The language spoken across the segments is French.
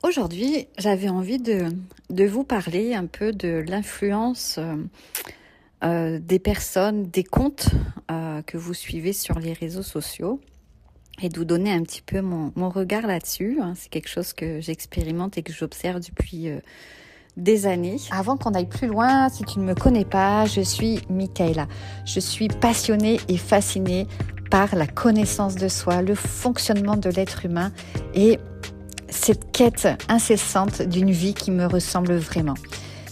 Aujourd'hui, j'avais envie de vous parler un peu de l'influence des personnes, des comptes que vous suivez sur les réseaux sociaux et de vous donner un petit peu mon regard là-dessus. C'est quelque chose que j'expérimente et que j'observe depuis des années. Avant qu'on aille plus loin, si tu ne me connais pas, je suis Michaela. Je suis passionnée et fascinée par la connaissance de soi, le fonctionnement de l'être humain et cette quête incessante d'une vie qui me ressemble vraiment.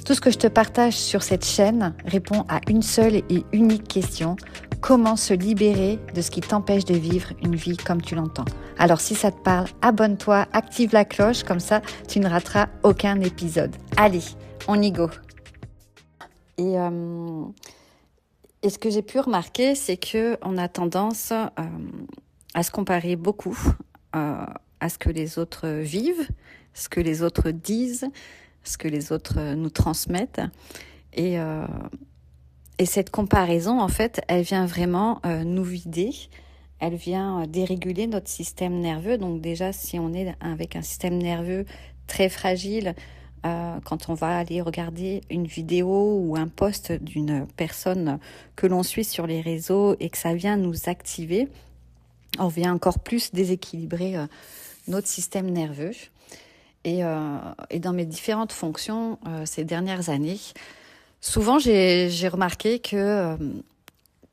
Tout ce que je te partage sur cette chaîne répond à une seule et unique question: comment se libérer de ce qui t'empêche de vivre une vie comme tu l'entends? Alors si ça te parle, abonne-toi, active la cloche, comme ça tu ne rateras aucun épisode. Allez, on y go. Et ce que j'ai pu remarquer, c'est qu'on a tendance à se comparer beaucoup à ce que les autres vivent, ce que les autres disent, ce que les autres nous transmettent. Et cette comparaison, en fait, elle vient vraiment nous vider. Elle vient déréguler notre système nerveux. Donc déjà, si on est avec un système nerveux très fragile, quand on va aller regarder une vidéo ou un post d'une personne que l'on suit sur les réseaux et que ça vient nous activer, on vient encore plus déséquilibrer notre système nerveux. Et dans mes différentes fonctions ces dernières années, souvent j'ai remarqué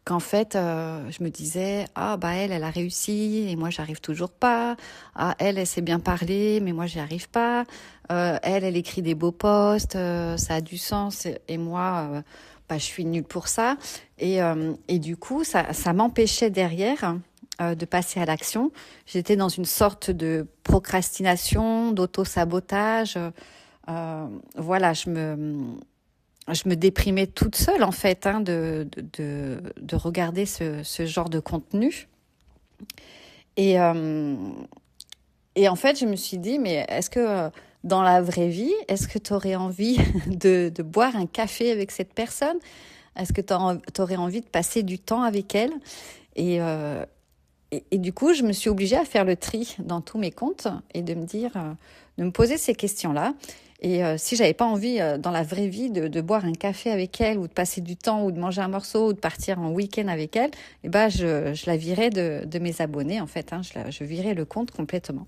qu'en fait, je me disais: ah bah elle a réussi et moi j'arrive toujours pas. Ah elle sait bien parler mais moi j'y arrive pas. Elle écrit des beaux posts, ça a du sens et moi bah je suis nulle pour ça. Et du coup ça m'empêchait derrière de passer à l'action. J'étais dans une sorte de procrastination, d'auto-sabotage. Voilà, je me déprimais toute seule en fait de regarder ce genre de contenu. Et en fait, je me suis dit, mais est-ce que dans la vraie vie, est-ce que tu aurais envie de boire un café avec cette personne? Est-ce que tu aurais envie de passer du temps avec elle? Et du coup, je me suis obligée à faire le tri dans tous mes comptes et de me dire, de me poser ces questions-là. Et si j'avais pas envie, dans la vraie vie, de boire un café avec elle ou de passer du temps ou de manger un morceau ou de partir en week-end avec elle, eh ben je la virais de mes abonnés, en fait. Je virais le compte complètement.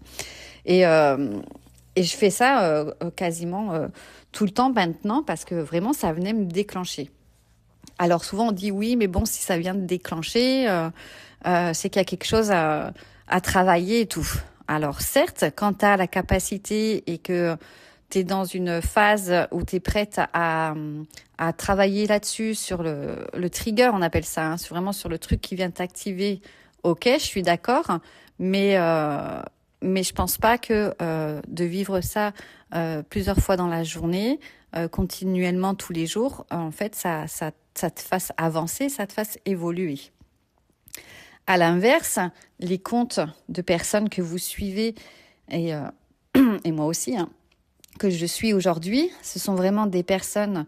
Et je fais ça quasiment tout le temps maintenant parce que vraiment, ça venait me déclencher. Alors souvent on dit oui, mais bon, si ça vient de déclencher, c'est qu'il y a quelque chose à travailler et tout. Alors certes, quand tu as la capacité et que tu es dans une phase où tu es prête à travailler là-dessus, sur le trigger, on appelle ça, c'est vraiment sur le truc qui vient t'activer, ok, je suis d'accord, mais je pense pas que de vivre ça plusieurs fois dans la journée, continuellement tous les jours, en fait, ça te fasse avancer, ça te fasse évoluer. À l'inverse, les comptes de personnes que vous suivez, et moi aussi, que je suis aujourd'hui, ce sont vraiment des personnes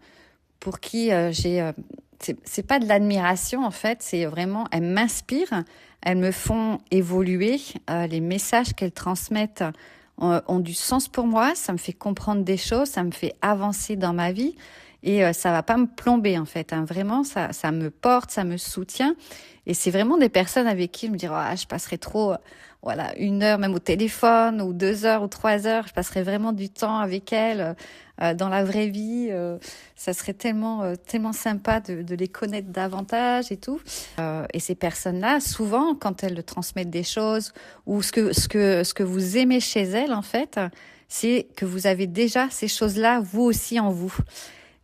pour qui c'est pas de l'admiration en fait, c'est vraiment, elles m'inspirent, elles me font évoluer, les messages qu'elles transmettent ont du sens pour moi, ça me fait comprendre des choses, ça me fait avancer dans ma vie et ça va pas me plomber en fait, vraiment ça me porte, ça me soutient et c'est vraiment des personnes avec qui je me dis je passerai trop voilà 1 heure même au téléphone ou 2 heures ou 3 heures, je passerai vraiment du temps avec elles dans la vraie vie, ça serait tellement sympa de les connaître davantage et tout. Et ces personnes-là, souvent, quand elles transmettent des choses ou ce que vous aimez chez elles, en fait, c'est que vous avez déjà ces choses-là, vous aussi en vous.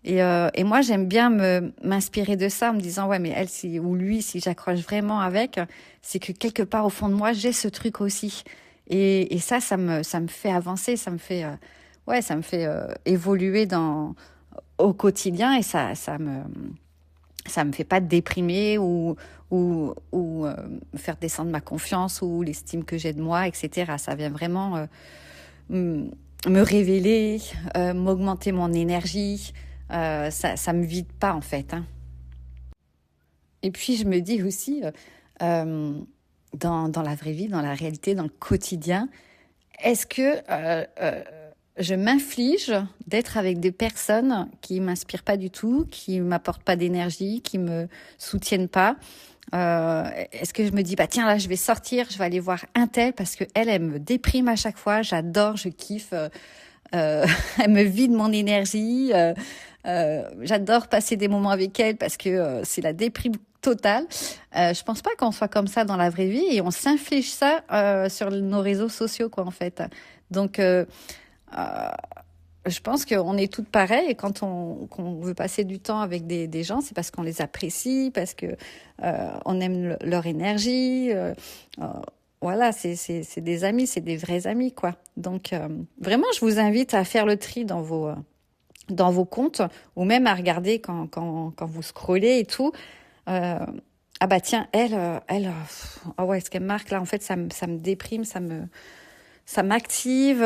Et moi, j'aime bien m'inspirer de ça en me disant, ouais, mais elle, ou lui, si j'accroche vraiment avec, c'est que quelque part au fond de moi, j'ai ce truc aussi. Et ça me fait avancer, ça me fait évoluer au quotidien et ça me fait pas déprimer ou faire descendre ma confiance ou l'estime que j'ai de moi, etc. Ça vient vraiment me révéler, m'augmenter mon énergie. Ça me vide pas en fait. Et puis je me dis aussi, dans la vraie vie, dans la réalité, dans le quotidien, est-ce que je m'inflige d'être avec des personnes qui m'inspirent pas du tout, qui m'apportent pas d'énergie, qui me soutiennent pas. Est-ce que je me dis, bah tiens, là, je vais sortir, je vais aller voir un tel parce que elle me déprime à chaque fois. J'adore, je kiffe. Elle me vide mon énergie. J'adore passer des moments avec elle parce que c'est la déprime totale. Je pense pas qu'on soit comme ça dans la vraie vie et on s'inflige ça sur nos réseaux sociaux, quoi, en fait. Donc, euh, je pense qu'on est toutes pareilles et quand qu'on veut passer du temps avec des gens, c'est parce qu'on les apprécie, parce que on aime leur énergie. Euh, voilà, c'est des amis, c'est des vrais amis, quoi. Donc, vraiment, je vous invite à faire le tri dans vos comptes ou même à regarder quand vous scrollez et tout. Euh, ah bah tiens, ah ouais, ce qu'elle marque là, en fait, ça me déprime, ça m'active,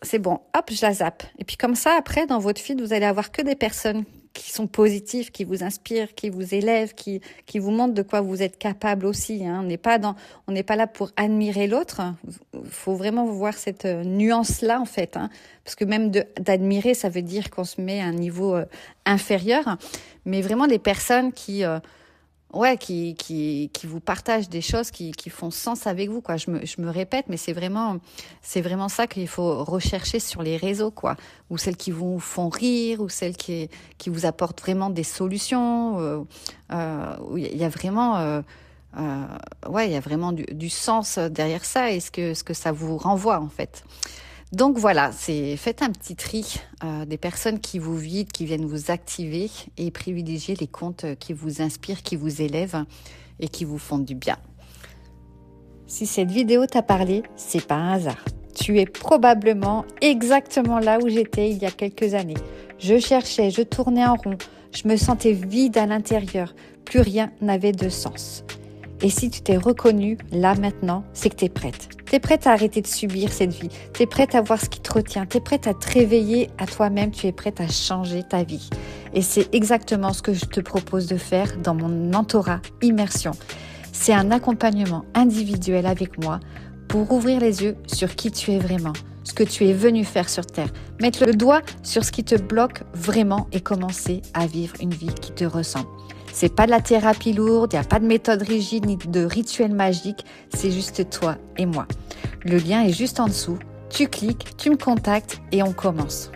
c'est bon, hop, je la zappe. Et puis comme ça, après, dans votre feed, vous allez avoir que des personnes qui sont positives, qui vous inspirent, qui vous élèvent, qui vous montrent de quoi vous êtes capable aussi. Hein. On n'est pas là pour admirer l'autre. Il faut vraiment voir cette nuance-là, en fait. Hein. Parce que même d'admirer, ça veut dire qu'on se met à un niveau inférieur. Mais vraiment des personnes qui vous partagent des choses qui font sens avec vous, quoi. Je me répète, mais c'est vraiment ça qu'il faut rechercher sur les réseaux, quoi. Ou celles qui vous font rire, ou celles qui vous apportent vraiment des solutions, où il y a vraiment, il y a vraiment du sens derrière ça et ce que ça vous renvoie, en fait. Donc voilà, faites un petit tri des personnes qui vous vident, qui viennent vous activer et privilégiez les comptes qui vous inspirent, qui vous élèvent et qui vous font du bien. Si cette vidéo t'a parlé, c'est pas un hasard. Tu es probablement exactement là où j'étais il y a quelques années. Je cherchais, je tournais en rond, je me sentais vide à l'intérieur, plus rien n'avait de sens. Et si tu t'es reconnue là maintenant, c'est que tu es prête. Tu es prête à arrêter de subir cette vie. Tu es prête à voir ce qui te retient. Tu es prête à te réveiller à toi-même. Tu es prête à changer ta vie. Et c'est exactement ce que je te propose de faire dans mon mentorat Immersion. C'est un accompagnement individuel avec moi pour ouvrir les yeux sur qui tu es vraiment, ce que tu es venu faire sur Terre. Mettre le doigt sur ce qui te bloque vraiment et commencer à vivre une vie qui te ressemble. C'est pas de la thérapie lourde, il n'y a pas de méthode rigide ni de rituel magique, c'est juste toi et moi. Le lien est juste en dessous. Tu cliques, tu me contactes et on commence.